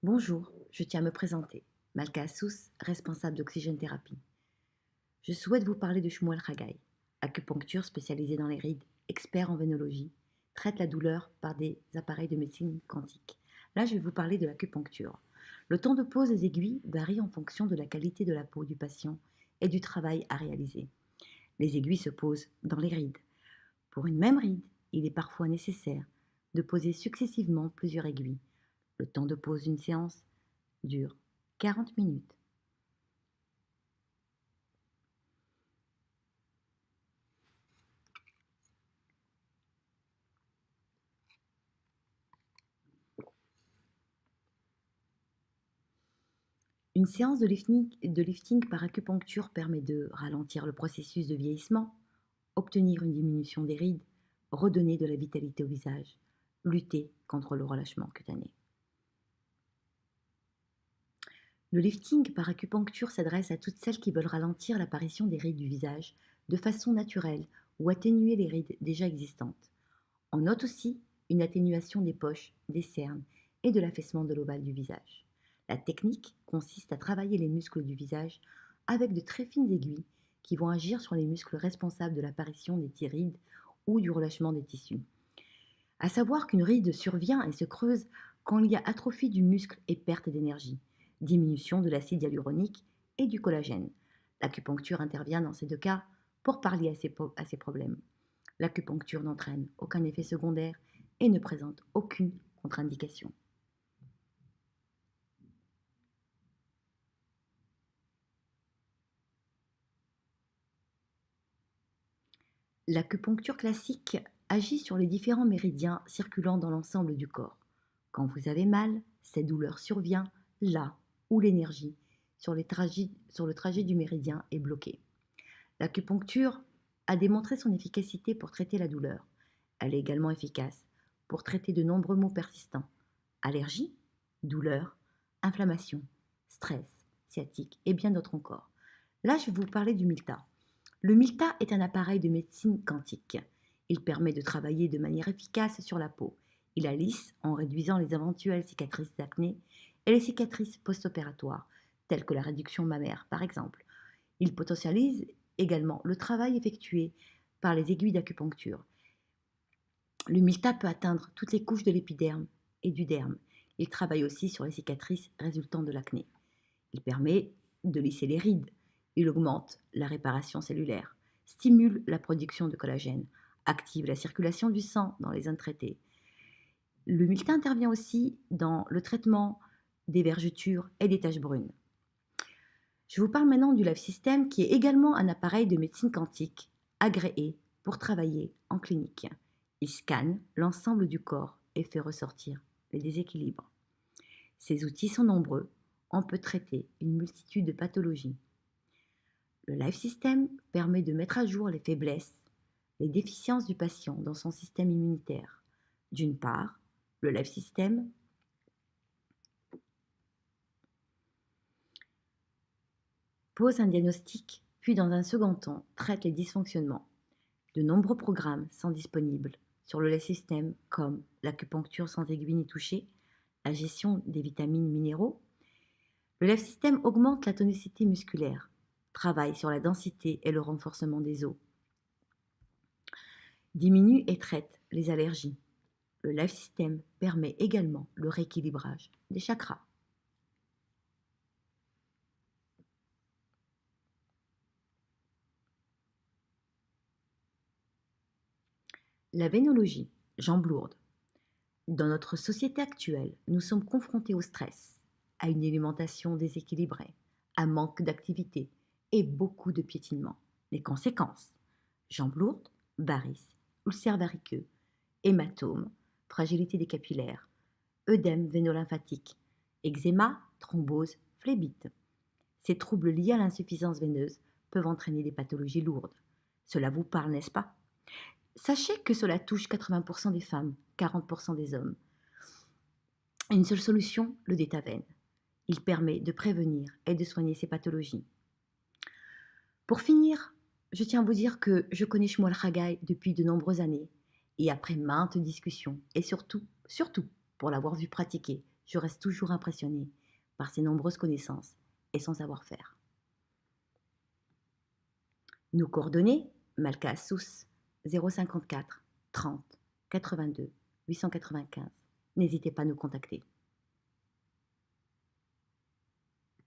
Bonjour, je tiens à me présenter. Malka Assous, responsable d'Oxygène Thérapie. Je souhaite vous parler de Shmuel Haggai, acupuncture spécialisée dans les rides, expert en vénologie, traite la douleur par des appareils de médecine quantique. Là, je vais vous parler de l'acupuncture. Le temps de pose des aiguilles varie en fonction de la qualité de la peau du patient et du travail à réaliser. Les aiguilles se posent dans les rides. Pour une même ride, il est parfois nécessaire de poser successivement plusieurs aiguilles. Le temps de pose d'une séance dure 40 minutes. Une séance de lifting par acupuncture permet de ralentir le processus de vieillissement, obtenir une diminution des rides, redonner de la vitalité au visage, lutter contre le relâchement cutané. Le lifting par acupuncture s'adresse à toutes celles qui veulent ralentir l'apparition des rides du visage de façon naturelle ou atténuer les rides déjà existantes. On note aussi une atténuation des poches, des cernes et de l'affaissement de l'ovale du visage. La technique consiste à travailler les muscles du visage avec de très fines aiguilles qui vont agir sur les muscles responsables de l'apparition des thyrides ou du relâchement des tissus. À savoir qu'une ride survient et se creuse quand il y a atrophie du muscle et perte d'énergie, diminution de l'acide hyaluronique et du collagène. L'acupuncture intervient dans ces deux cas pour pallier à ces problèmes. L'acupuncture n'entraîne aucun effet secondaire et ne présente aucune contre-indication. L'acupuncture classique agit sur les différents méridiens circulant dans l'ensemble du corps. Quand vous avez mal, cette douleur survient là où l'énergie sur le trajet du méridien est bloquée. L'acupuncture a démontré son efficacité pour traiter la douleur. Elle est également efficace pour traiter de nombreux maux persistants: allergie, douleur, inflammation, stress, sciatique et bien d'autres encore. Là, je vais vous parler du Milta. Le Milta est un appareil de médecine quantique. Il permet de travailler de manière efficace sur la peau. Il la lisse en réduisant les éventuelles cicatrices d'acné et les cicatrices post-opératoires, telles que la réduction mammaire par exemple. Il potentialise également le travail effectué par les aiguilles d'acupuncture. Le Milta peut atteindre toutes les couches de l'épiderme et du derme. Il travaille aussi sur les cicatrices résultant de l'acné. Il permet de lisser les rides. Il augmente la réparation cellulaire, stimule la production de collagène, active la circulation du sang dans les zones traitées. Le Milta intervient aussi dans le traitement des vergetures et des taches brunes. Je vous parle maintenant du Life System, qui est également un appareil de médecine quantique agréé pour travailler en clinique. Il scanne l'ensemble du corps et fait ressortir les déséquilibres. Ces outils sont nombreux. On peut traiter une multitude de pathologies. Le Life System permet de mettre à jour les faiblesses, les déficiences du patient dans son système immunitaire. D'une part, le Life System pose un diagnostic, puis dans un second temps, traite les dysfonctionnements. De nombreux programmes sont disponibles sur le Life System, comme l'acupuncture sans aiguille ni toucher, la gestion des vitamines minéraux. Le Life System augmente la tonicité musculaire, travaille sur la densité et le renforcement des os, diminue et traite les allergies. Le Life System permet également le rééquilibrage des chakras. La vénologie, jambes lourdes. Dans notre société actuelle, nous sommes confrontés au stress, à une alimentation déséquilibrée, à un manque d'activité et beaucoup de piétinement. Les conséquences: jambes lourdes, varices, ulcères variqueux, hématomes, fragilité des capillaires, œdème véno-lymphatique, eczéma, thrombose, phlébite. Ces troubles liés à l'insuffisance veineuse peuvent entraîner des pathologies lourdes. Cela vous parle, n'est-ce pas? Sachez que cela touche 80% des femmes, 40% des hommes. Une seule solution, le Détaven. Il permet de prévenir et de soigner ces pathologies. Pour finir, je tiens à vous dire que je connais Shmuel Haggai depuis de nombreuses années et après maintes discussions et surtout pour l'avoir vu pratiquer je reste toujours impressionnée par ses nombreuses connaissances et son savoir-faire. Nos coordonnées, Malka Assous, 054 30 82 895. N'hésitez pas à nous contacter.